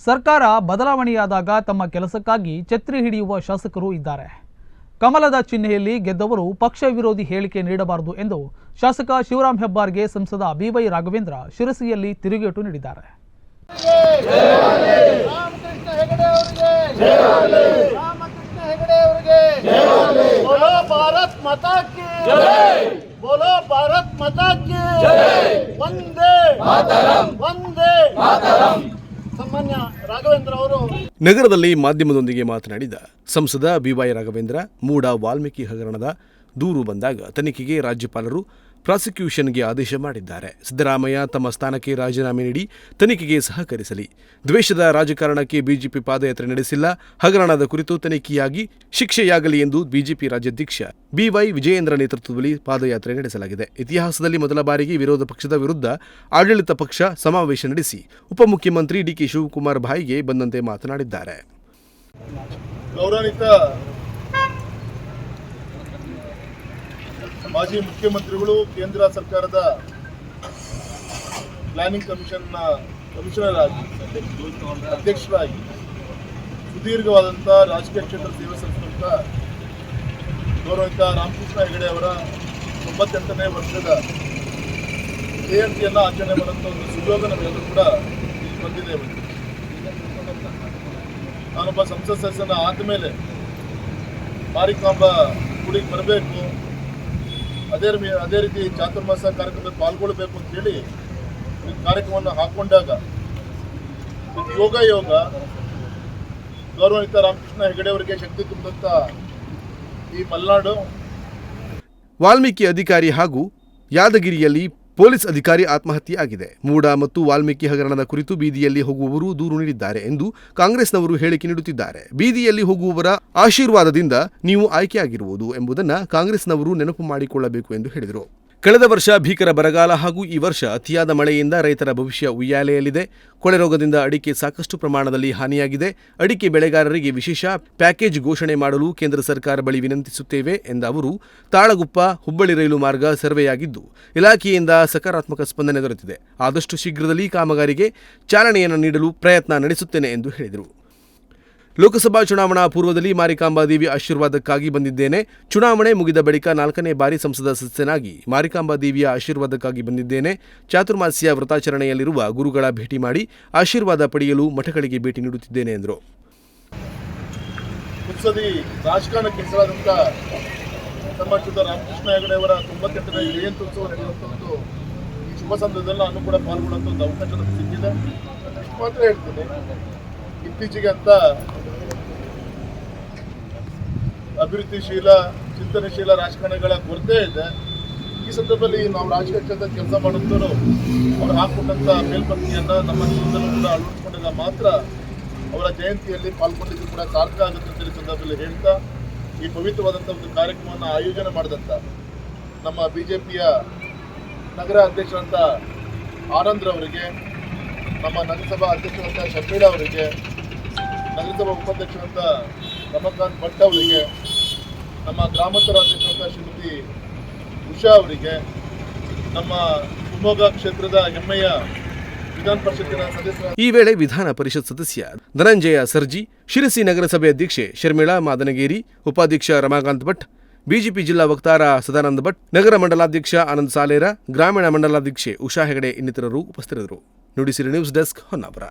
ಸರ್ಕಾರ ಬದಲಾವಣೆಯಾದಾಗ ತಮ್ಮ ಕೆಲಸಕ್ಕಾಗಿ ಛತ್ರಿ ಹಿಡಿಯುವ ಶಾಸಕರು ಇದ್ದಾರೆ. ಕಮಲದ ಚಿಹ್ನೆಯಲ್ಲಿ ಗೆದ್ದವರು ಪಕ್ಷ ವಿರೋಧಿ ಹೇಳಿಕೆ ನೀಡಬಾರದು ಎಂದು ಶಾಸಕ ಶಿವರಾಮ್ ಹೆಬ್ಬಾರ್ಗೆ ಸಂಸದ ಬಿವೈ ರಾಘವೇಂದ್ರ ಶಿರಸಿಯಲ್ಲಿ ತಿರುಗೇಟು ನೀಡಿದ್ದಾರೆ. ನಗರದಲ್ಲಿ ಮಾಧ್ಯಮದೊಂದಿಗೆ ಮಾತನಾಡಿದ ಸಂಸದ ಬಿವೈ ರಾಘವೇಂದ್ರ, ಮೂಡ ವಾಲ್ಮೀಕಿ ಹಗರಣದ ದೂರು ಬಂದಾಗ ತನಿಖೆಗೆ ರಾಜ್ಯಪಾಲರು ಪ್ರಾಸಿಕ್ಯೂಷನ್ಗೆ ಆದೇಶ ಮಾಡಿದ್ದಾರೆ. ಸಿದ್ದರಾಮಯ್ಯ ತಮ್ಮ ಸ್ಥಾನಕ್ಕೆ ರಾಜೀನಾಮೆ ನೀಡಿ ತನಿಖೆಗೆ ಸಹಕರಿಸಲಿ. ದ್ವೇಷದ ರಾಜಕಾರಣಕ್ಕೆ ಬಿಜೆಪಿ ಪಾದಯಾತ್ರೆ ನಡೆಸಿಲ್ಲ. ಹಗರಣದ ಕುರಿತು ತನಿಖೆಯಾಗಿ ಶಿಕ್ಷೆಯಾಗಲಿ ಎಂದು ಬಿಜೆಪಿ ರಾಜ್ಯಾಧ್ಯಕ್ಷ ಬಿವೈ ವಿಜಯೇಂದ್ರ ನೇತೃತ್ವದಲ್ಲಿ ಪಾದಯಾತ್ರೆ ನಡೆಸಲಾಗಿದೆ. ಇತಿಹಾಸದಲ್ಲಿ ಮೊದಲ ಬಾರಿಗೆ ವಿರೋಧ ಪಕ್ಷದ ವಿರುದ್ಧ ಆಡಳಿತ ಪಕ್ಷ ಸಮಾವೇಶ ನಡೆಸಿ ಉಪಮುಖ್ಯಮಂತ್ರಿ ಡಿಕೆ ಶಿವಕುಮಾರ್ ಬಾಯಿಗೆ ಬಂದಂತೆ ಮಾತನಾಡಿದ್ದಾರೆ. ಮಾಜಿ ಮುಖ್ಯಮಂತ್ರಿಗಳು ಕೇಂದ್ರ ಸರ್ಕಾರದ ಪ್ಲಾನಿಂಗ್ ಕಮಿಷನ್ನ ಕಮಿಷನರ್ ಆಗಿ ಅಧ್ಯಕ್ಷರಾಗಿ ಸುದೀರ್ಘವಾದಂಥ ರಾಜಕೀಯ ಕ್ಷೇತ್ರ ಸೇವೆ ಸಲ್ಲಿಸಿದಂಥ ಗೌರವಿತ ರಾಮಕೃಷ್ಣ ಹೆಗಡೆ ಅವರ 98ನೇ ವರ್ಷದ ಜಯಂತಿಯನ್ನು ಆಚರಣೆ ಮಾಡುವಂಥ ಒಂದು ಸುಯೋಗ ನಮಗೆಲ್ಲರೂ ಕೂಡ ಬಂದಿದೆ. ನಾನೊಬ್ಬ ಸಂಸತ್ ಸದಸ್ಯನ ಆದಮೇಲೆ ಮಾರಿಕಾಂಬ ಗುಡಿಗೆ ಬರಬೇಕು, ಅದೇ ರೀತಿ ಚಾತುರ್ಮಾಸ ಕಾರ್ಯಕ್ರಮದಲ್ಲಿ ಪಾಲ್ಗೊಳ್ಳಬೇಕು ಅಂತ ಹೇಳಿ ಈ ಕಾರ್ಯಕ್ರಮವನ್ನು ಹಾಕೊಂಡಾಗ ಯೋಗ ಗೌರವಾನ್ವಿತ ರಾಮಕೃಷ್ಣ ಹೆಗಡೆ ಅವರಿಗೆ ಶಕ್ತಿ ತುಂಬಿದಂಥ ಈ ಮಲೆನಾಡು. ವಾಲ್ಮೀಕಿ ಅಧಿಕಾರಿ ಹಾಗೂ ಯಾದಗಿರಿಯಲ್ಲಿ ಪೊಲೀಸ್ ಅಧಿಕಾರಿ ಆತ್ಮಹತ್ಯೆ ಆಗಿದೆ. ಮೂಡ ಮತ್ತು ವಾಲ್ಮೀಕಿ ಹಗರಣದ ಕುರಿತು ಬೀದಿಯಲ್ಲಿ ಹೋಗುವವರು ದೂರು ನೀಡಿದ್ದಾರೆ ಎಂದು ಕಾಂಗ್ರೆಸ್ನವರು ಹೇಳಿಕೆ ನೀಡುತ್ತಿದ್ದಾರೆ. ಬೀದಿಯಲ್ಲಿ ಹೋಗುವವರ ಆಶೀರ್ವಾದದಿಂದ ನೀವು ಆಯ್ಕೆಯಾಗಿರುವುದು ಎಂಬುದನ್ನು ಕಾಂಗ್ರೆಸ್ನವರು ನೆನಪು ಮಾಡಿಕೊಳ್ಳಬೇಕು ಎಂದು ಹೇಳಿದರು. ಕಳೆದ ವರ್ಷ ಭೀಕರ ಬರಗಾಲ ಹಾಗೂ ಈ ವರ್ಷ ಅತಿಯಾದ ಮಳೆಯಿಂದ ರೈತರ ಭವಿಷ್ಯ ಉಯ್ಯಾಲೆಯಲ್ಲಿದೆ. ಕೊಳೆ ರೋಗದಿಂದ ಅಡಿಕೆ ಸಾಕಷ್ಟು ಪ್ರಮಾಣದಲ್ಲಿ ಹಾನಿಯಾಗಿದೆ. ಅಡಿಕೆ ಬೆಳೆಗಾರರಿಗೆ ವಿಶೇಷ ಪ್ಯಾಕೇಜ್ ಘೋಷಣೆ ಮಾಡಲು ಕೇಂದ್ರ ಸರ್ಕಾರ ಬಳಿ ವಿನಂತಿಸುತ್ತೇವೆ ಎಂದ ಅವರು, ತಾಳಗುಪ್ಪ ಹುಬ್ಬಳ್ಳಿ ರೈಲು ಮಾರ್ಗ ಸರ್ವೆಯಾಗಿದ್ದು ಇಲಾಖೆಯಿಂದ ಸಕಾರಾತ್ಮಕ ಸ್ಪಂದನೆ ದೊರೆತಿದೆ. ಆದಷ್ಟು ಶೀಘ್ರದಲ್ಲಿ ಕಾಮಗಾರಿಗೆ ಚಾಲನೆಯನ್ನು ನೀಡಲು ಪ್ರಯತ್ನ ನಡೆಸುತ್ತೇನೆ ಎಂದು ಹೇಳಿದರು. ಲೋಕಸಭಾ ಚುನಾವಣಾ ಪೂರ್ವದಲ್ಲಿ ಮಾರಿಕಾಂಬಾ ದೇವಿ ಆಶೀರ್ವಾದಕ್ಕಾಗಿ ಬಂದಿದ್ದೇನೆ. ಚುನಾವಣೆ ಮುಗಿದ ಬಳಿಕ 4ನೇ ಬಾರಿ ಸಂಸದ ಸದಸ್ಯನಾಗಿ ಮಾರಿಕಾಂಬಾ ದೇವಿಯ ಆಶೀರ್ವಾದಕ್ಕಾಗಿ ಬಂದಿದ್ದೇನೆ. ಚಾತುರ್ಮಾಸ್ಯ ವ್ರತಾಚರಣೆಯಲ್ಲಿರುವ ಗುರುಗಳ ಭೇಟಿ ಮಾಡಿ ಆಶೀರ್ವಾದ ಪಡೆಯಲು ಮಠಗಳಿಗೆ ಭೇಟಿ ನೀಡುತ್ತಿದ್ದೇನೆ ಎಂದರು. ರಾಜಕಾರಣಕ್ಕೆ ಹೆಸರಾದಂಥ ಧರ್ಮಚ್ಯುತ ರಾಮಕೃಷ್ಣ ಹೆಗಡೆ ಅವರ 98ನೇ ಜಯಂತ್ಯುತ್ಸವ ನಡೆಯುವಂಥದ್ದು ಈ ಶುಭ ಸಂದರ್ಭದಲ್ಲಿ ನಾನು ಕೂಡ ಪಾಲ್ಗೊಳ್ಳುವಂಥ ಒಂದು ಅವಕಾಶ ನಮಗೆ ಸಿಕ್ಕಿದೆ. ಇಷ್ಟು ಮಾತ್ರ ಹೇಳ್ತೀನಿ, ಇತ್ತೀಚೆಗೆ ಅಂತ ಅಭಿವೃದ್ಧಿಶೀಲ ಚಿಂತನಶೀಲ ರಾಜಕಾರಣಿಗಳ ಕೊರತೆ ಇದೆ. ಈ ಸಂದರ್ಭದಲ್ಲಿ ನಾವು ರಾಜಕೀಯ ಕ್ಷೇತ್ರದಲ್ಲಿ ಕೆಲಸ ಮಾಡುತ್ತವರು ಅವರು ಹಾಕಿಕೊಂಡಂಥ ಮೇಲ್ಪಂಕ್ತಿಯನ್ನು ನಮ್ಮ ಜೀವನದಲ್ಲೂ ಕೂಡ ಅಳವಡಿಸಿಕೊಂಡಾಗ ಮಾತ್ರ ಅವರ ಜಯಂತಿಯಲ್ಲಿ ಪಾಲ್ಗೊಂಡಿದ್ದು ಕೂಡ ಸಾರ್ಥಕ ಆಗುತ್ತೆ ಅಂತ ಸಂದರ್ಭದಲ್ಲಿ ಹೇಳ್ತಾ, ಈ ಪವಿತ್ರವಾದಂಥ ಒಂದು ಕಾರ್ಯಕ್ರಮವನ್ನು ಆಯೋಜನೆ ಮಾಡಿದಂಥ ನಮ್ಮ ಬಿಜೆಪಿಯ ನಗರ ಅಧ್ಯಕ್ಷರಂಥ ಆನಂದ್ರವರಿಗೆ, ನಮ್ಮ ನಗರಸಭಾ ಅಧ್ಯಕ್ಷರಂಥ ಶಮೀಳ ಅವರಿಗೆ, ನಗರಸಭಾ ಉಪಾಧ್ಯಕ್ಷರಂಥ ರಮಕಾಂತ್ ಭಟ್ ಅವರಿಗೆ, ನಮ್ಮ ಗ್ರಾಮಾಂತರ ಅಧ್ಯಕ್ಷರಂಥ ಶ್ರೀಮತಿ ಉಷಾ ಅವರಿಗೆ, ನಮ್ಮ ಶಿವಮೊಗ್ಗ ಕ್ಷೇತ್ರದ ಹೆಮ್ಮೆಯ ವಿಧಾನ ಪರಿಷತ್ತಿನ ಸದಸ್ಯರ ಈ ವೇಳೆ ವಿಧಾನ ಪರಿಷತ್ ಸದಸ್ಯ ಧನಂಜಯ ಸರ್ಜಿ, ಶಿರಸಿ ನಗರಸಭೆ ಅಧ್ಯಕ್ಷೆ ಶರ್ಮಿಳಾ ಮಾದನಗೇರಿ, ಉಪಾಧ್ಯಕ್ಷ ರಮಾಕಾಂತ್ ಭಟ್, ಬಿಜೆಪಿ ಜಿಲ್ಲಾ ವಕ್ತಾರ ಸದಾನಂದ ಭಟ್, ನಗರ ಮಂಡಲಾಧ್ಯಕ್ಷ ಆನಂದ್ ಸಾಲೇರ, ಗ್ರಾಮೀಣ ಮಂಡಲಾಧ್ಯಕ್ಷೆ ಉಷಾ ಹೆಗಡೆ ಇನ್ನಿತರರು ಉಪಸ್ಥಿತರಿದ್ದರು. Nudisiri news desk, Honnavar.